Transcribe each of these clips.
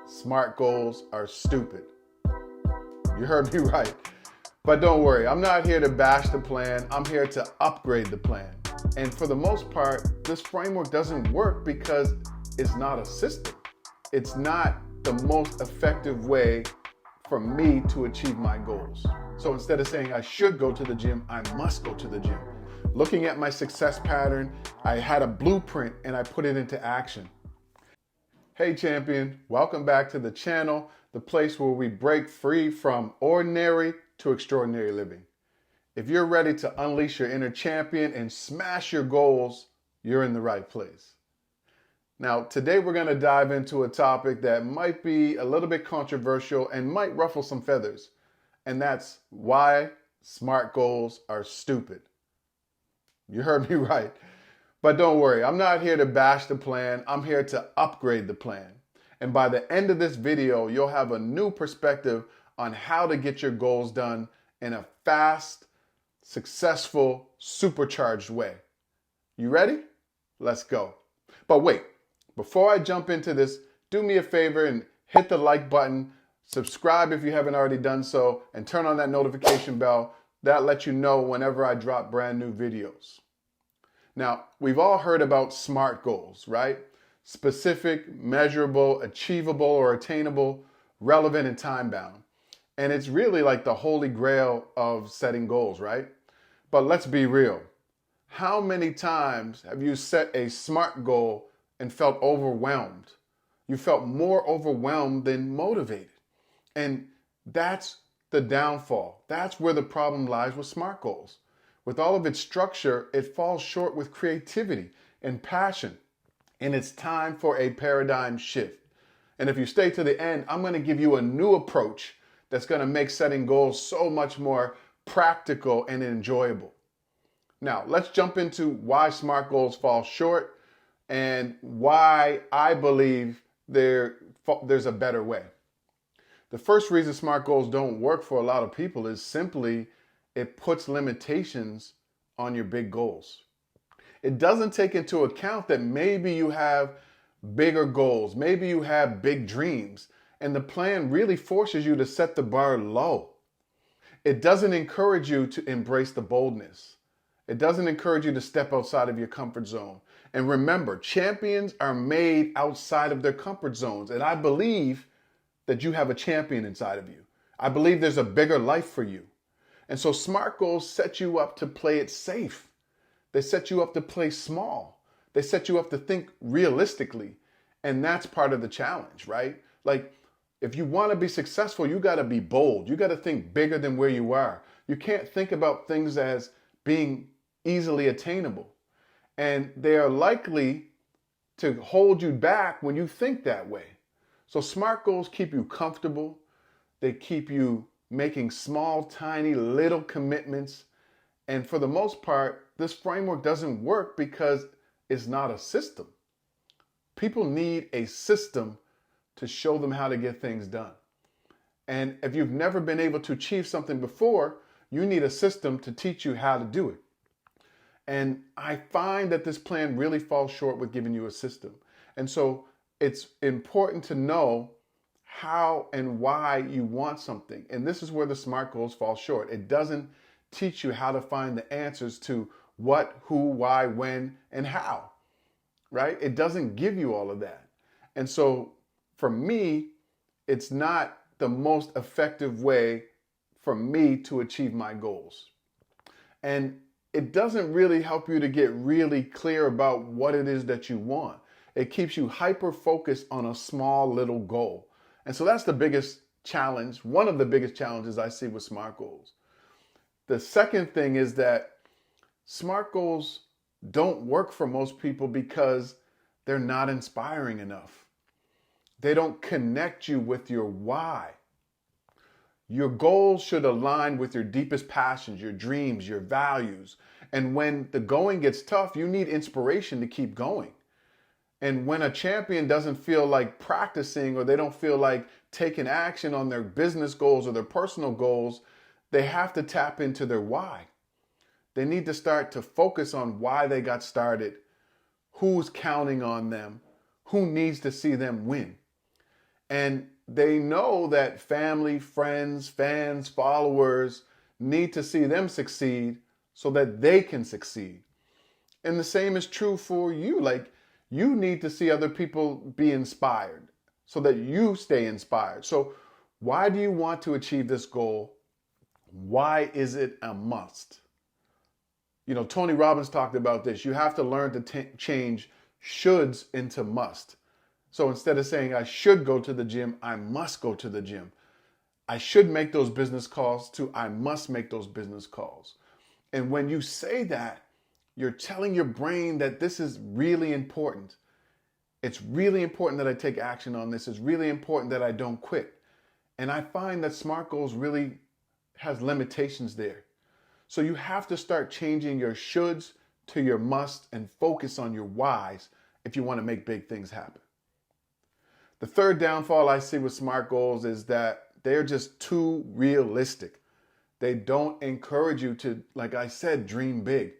Smart goals are stupid. You heard me right. But don't worry, I'm not here to bash the plan. I'm here to upgrade the plan. And for the most part, this framework doesn't work because it's not a system. It's not the most effective way for me to achieve my goals. So instead of saying I should go to the gym, I must go to the gym. Looking at my success pattern, I had a blueprint and I put it into action. Hey champion, welcome back to the channel, the place where we break free from ordinary to extraordinary living. If you're ready to unleash your inner champion and smash your goals, you're in the right place. Now, today we're going to dive into a topic that might be a little bit controversial and might ruffle some feathers, and that's why smart goals are stupid. You heard me right. But don't worry, I'm not here to bash the plan. I'm here to upgrade the plan. And by the end of this video, you'll have a new perspective on how to get your goals done in a fast, successful, supercharged way. You ready? Let's go. But wait, before I jump into this, do me a favor and hit the like button, subscribe if you haven't already done so, and turn on that notification bell. That lets you know whenever I drop brand new videos. Now, we've all heard about SMART goals, right? Specific, measurable, achievable or attainable, relevant and time-bound. And it's really like the holy grail of setting goals, right? But let's be real. How many times have you set a SMART goal and felt overwhelmed? You felt more overwhelmed than motivated. And that's the downfall. That's where the problem lies with SMART goals. With all of its structure, it falls short with creativity and passion. And it's time for a paradigm shift. And if you stay to the end, I'm going to give you a new approach that's going to make setting goals so much more practical and enjoyable. Now, let's jump into why SMART goals fall short and why I believe there's a better way. The first reason SMART goals don't work for a lot of people is simply it puts limitations on your big goals. It doesn't take into account that maybe you have bigger goals, maybe you have big dreams, and the plan really forces you to set the bar low. It doesn't encourage you to embrace the boldness. It doesn't encourage you to step outside of your comfort zone. And remember, champions are made outside of their comfort zones. And I believe that you have a champion inside of you. I believe there's a bigger life for you. And so SMART goals set you up to play it safe. They set you up to play small. They set you up to think realistically. And that's part of the challenge, right? Like, if you want to be successful, you got to be bold. You got to think bigger than where you are. You can't think about things as being easily attainable. And they are likely to hold you back when you think that way. So SMART goals keep you comfortable. They keep you making small, tiny, little commitments. And for the most part, this framework doesn't work because it's not a system. People need a system to show them how to get things done. And if you've never been able to achieve something before, you need a system to teach you how to do it. And I find that this plan really falls short with giving you a system. And so it's important to know how and why you want something. And this is where the SMART goals fall short. It doesn't teach you how to find the answers to what, who, why, when, and how, right? It doesn't give you all of that. And so for me, it's not the most effective way for me to achieve my goals. And it doesn't really help you to get really clear about what it is that you want. It keeps you hyper-focused on a small little goal. And so that's the biggest challenge, one of the biggest challenges I see with SMART goals. The second thing is that SMART goals don't work for most people because they're not inspiring enough. They don't connect you with your why. Your goals should align with your deepest passions, your dreams, your values. And when the going gets tough, you need inspiration to keep going. And when a champion doesn't feel like practicing or they don't feel like taking action on their business goals or their personal goals, they have to tap into their why. They need to start to focus on why they got started, who's counting on them, who needs to see them win. And they know that family, friends, fans, followers need to see them succeed so that they can succeed. And the same is true for you. Like, you need to see other people be inspired so that you stay inspired. So why do you want to achieve this goal? Why is it a must? You know, Tony Robbins talked about this. You have to learn to change shoulds into must. So instead of saying I should go to the gym, I must go to the gym. I should make those business calls to I must make those business calls. And when you say that, you're telling your brain that this is really important. It's really important that I take action on this. It's really important that I don't quit. And I find that SMART goals really has limitations there. So you have to start changing your shoulds to your must and focus on your whys if you want to make big things happen. The third downfall I see with SMART goals is that they're just too realistic. They don't encourage you to, like I said, dream big.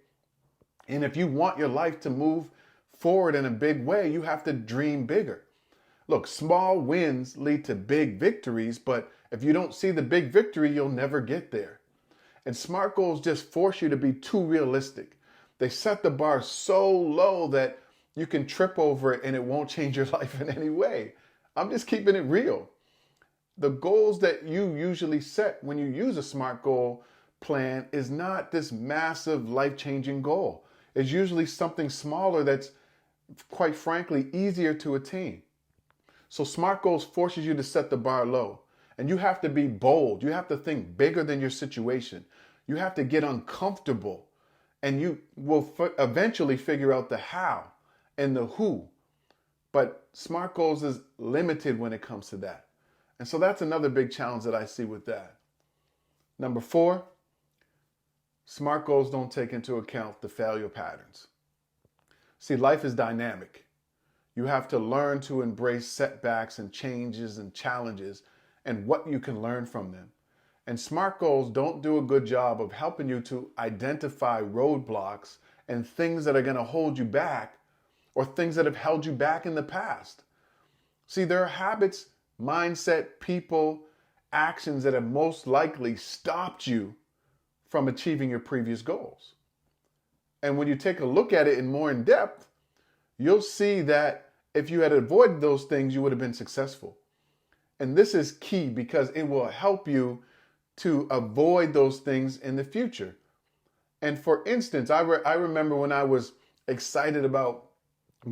And if you want your life to move forward in a big way, you have to dream bigger. Look, small wins lead to big victories, but if you don't see the big victory, you'll never get there. And SMART goals just force you to be too realistic. They set the bar so low that you can trip over it and it won't change your life in any way. I'm just keeping it real. The goals that you usually set when you use a SMART goal plan is not this massive life-changing goal. It's usually something smaller that's, quite frankly, easier to attain. So SMART goals forces you to set the bar low. And you have to be bold. You have to think bigger than your situation. You have to get uncomfortable. And you will eventually figure out the how and the who. But SMART goals is limited when it comes to that. And so that's another big challenge that I see with that. Number 4, SMART goals don't take into account the failure patterns. See, life is dynamic. You have to learn to embrace setbacks and changes and challenges and what you can learn from them. And SMART goals don't do a good job of helping you to identify roadblocks and things that are going to hold you back or things that have held you back in the past. See, there are habits, mindset, people, actions that have most likely stopped you from achieving your previous goals. And when you take a look at it more in depth, you'll see that if you had avoided those things, you would have been successful. And this is key because it will help you to avoid those things in the future. And for instance, I remember when I was excited about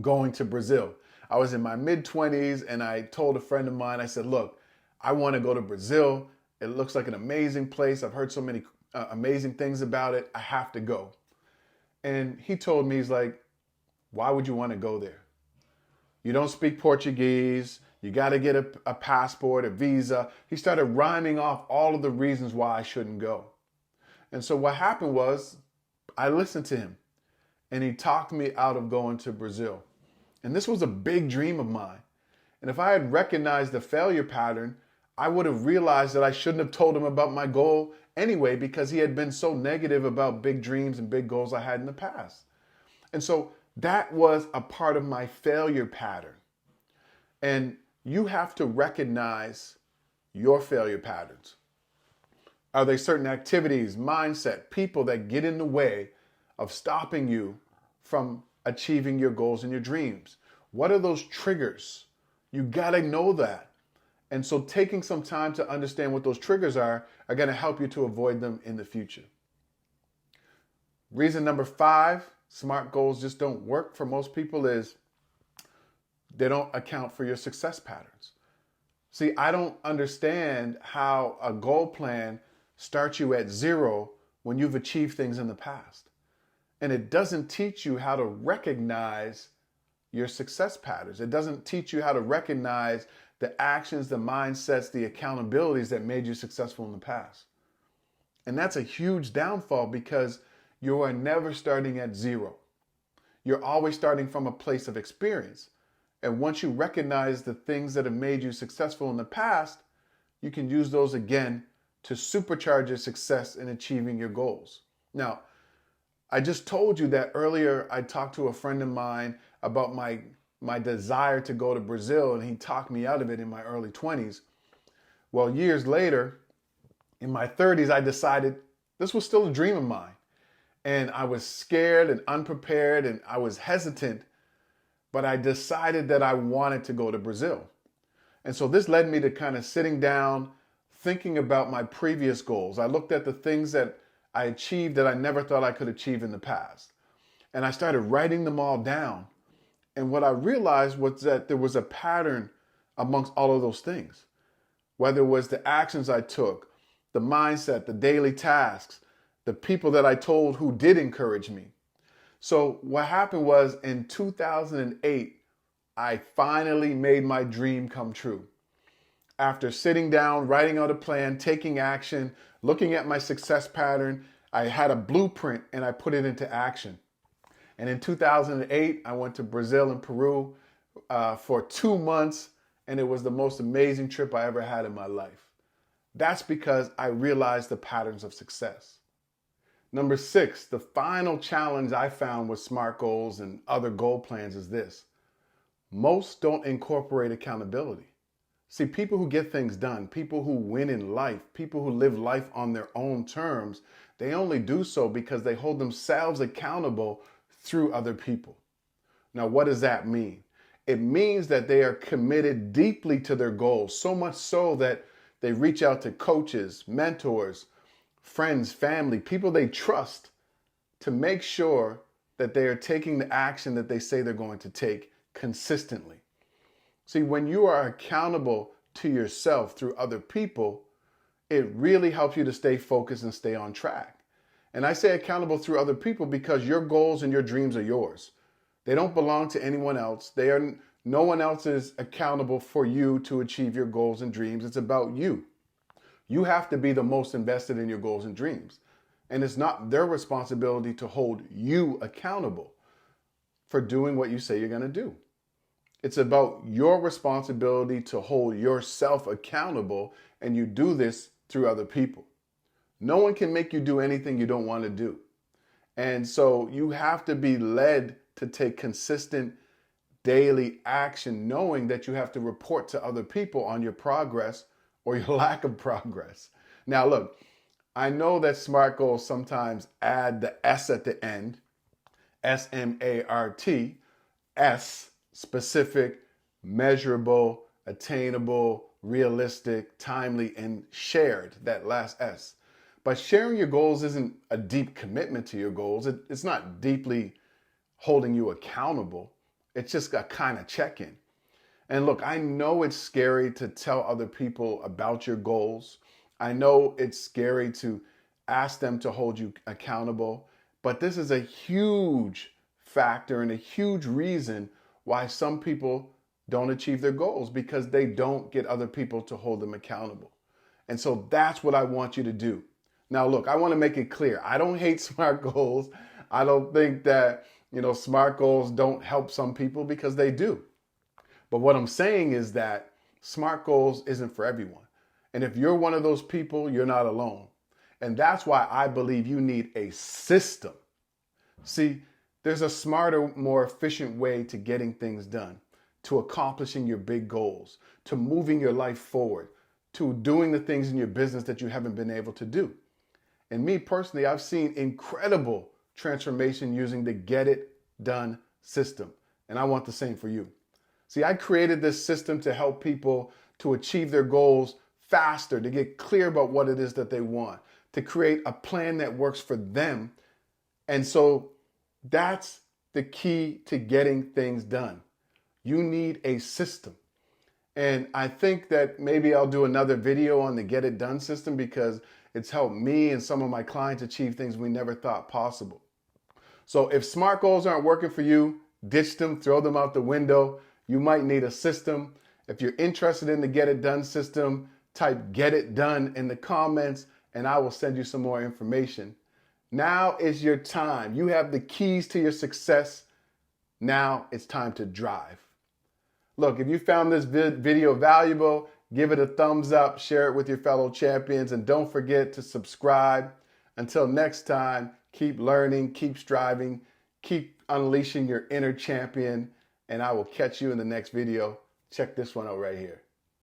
going to Brazil. I was in my mid-20s and I told a friend of mine, I said, look, I want to go to Brazil. It looks like an amazing place. I've heard so many amazing things about it. I have to go. And he told me, he's like, why would you want to go there? You don't speak Portuguese. You got to get a passport, a visa. He started rhyming off all of the reasons why I shouldn't go. And so what happened was I listened to him and he talked me out of going to Brazil. And this was a big dream of mine. And if I had recognized the failure pattern, I would have realized that I shouldn't have told him about my goal anyway because he had been so negative about big dreams and big goals I had in the past. And so that was a part of my failure pattern. And you have to recognize your failure patterns. Are there certain activities, mindset, people that get in the way of stopping you from achieving your goals and your dreams? What are those triggers? You got to know that. And so taking some time to understand what those triggers are going to help you to avoid them in the future. Reason number 5, SMART goals just don't work for most people is they don't account for your success patterns. See, I don't understand how a goal plan starts you at 0 when you've achieved things in the past. And it doesn't teach you how to recognize your success patterns. It doesn't teach you how to recognize the actions, the mindsets, the accountabilities that made you successful in the past. And that's a huge downfall because you are never starting at 0. You're always starting from a place of experience. And once you recognize the things that have made you successful in the past, you can use those again to supercharge your success in achieving your goals. Now, I just told you that earlier I talked to a friend of mine about my my desire to go to Brazil, and he talked me out of it in my early 20s. Well, years later, in my 30s, I decided this was still a dream of mine. And I was scared and unprepared and I was hesitant, but I decided that I wanted to go to Brazil. And so this led me to kind of sitting down, thinking about my previous goals. I looked at the things that I achieved that I never thought I could achieve in the past. And I started writing them all down. And what I realized was that there was a pattern amongst all of those things. Whether it was the actions I took, the mindset, the daily tasks, the people that I told who did encourage me. So what happened was in 2008, I finally made my dream come true. After sitting down, writing out a plan, taking action, looking at my success pattern, I had a blueprint and I put it into action. And in 2008, I went to Brazil and Peru for 2 months, and it was the most amazing trip I ever had in my life. That's because I realized the patterns of success. Number 6, the final challenge I found with SMART goals and other goal plans is this. Most don't incorporate accountability. See, people who get things done, people who win in life, people who live life on their own terms, they only do so because they hold themselves accountable through other people. Now, what does that mean? It means that they are committed deeply to their goals, so much so that they reach out to coaches, mentors, friends, family, people they trust to make sure that they are taking the action that they say they're going to take consistently. See, when you are accountable to yourself through other people, it really helps you to stay focused and stay on track. And I say accountable through other people because your goals and your dreams are yours. They don't belong to anyone else. No one else is accountable for you to achieve your goals and dreams. It's about you. You have to be the most invested in your goals and dreams. And it's not their responsibility to hold you accountable for doing what you say you're going to do. It's about your responsibility to hold yourself accountable, and you do this through other people. No one can make you do anything you don't want to do. And so you have to be led to take consistent daily action, knowing that you have to report to other people on your progress or your lack of progress. Now, look, I know that SMART goals sometimes add the S at the end, SMART, S, specific, measurable, attainable, realistic, timely, and shared, that last S. But sharing your goals isn't a deep commitment to your goals. It's not deeply holding you accountable. It's just a kind of check-in. And look, I know it's scary to tell other people about your goals. I know it's scary to ask them to hold you accountable, but this is a huge factor and a huge reason why some people don't achieve their goals, because they don't get other people to hold them accountable. And so that's what I want you to do. Now, look, I want to make it clear. I don't hate SMART goals. I don't think that, SMART goals don't help some people, because they do. But what I'm saying is that SMART goals isn't for everyone. And if you're one of those people, you're not alone. And that's why I believe you need a system. See, there's a smarter, more efficient way to getting things done, to accomplishing your big goals, to moving your life forward, to doing the things in your business that you haven't been able to do. And me personally, I've seen incredible transformation using the Get It Done system. And I want the same for you. See, I created this system to help people to achieve their goals faster, to get clear about what it is that they want, to create a plan that works for them. And so that's the key to getting things done. You need a system. And I think that maybe I'll do another video on the Get It Done system, because it's helped me and some of my clients achieve things we never thought possible. So if SMART goals aren't working for you, ditch them, throw them out the window. You might need a system. If you're interested in the Get It Done system, type Get It Done in the comments and I will send you some more information. Now is your time. You have the keys to your success. Now it's time to drive. Look, if you found this video valuable, give it a thumbs up, share it with your fellow champions, and don't forget to subscribe. Until next time, keep learning, keep striving, keep unleashing your inner champion, and I will catch you in the next video. Check this one out right here.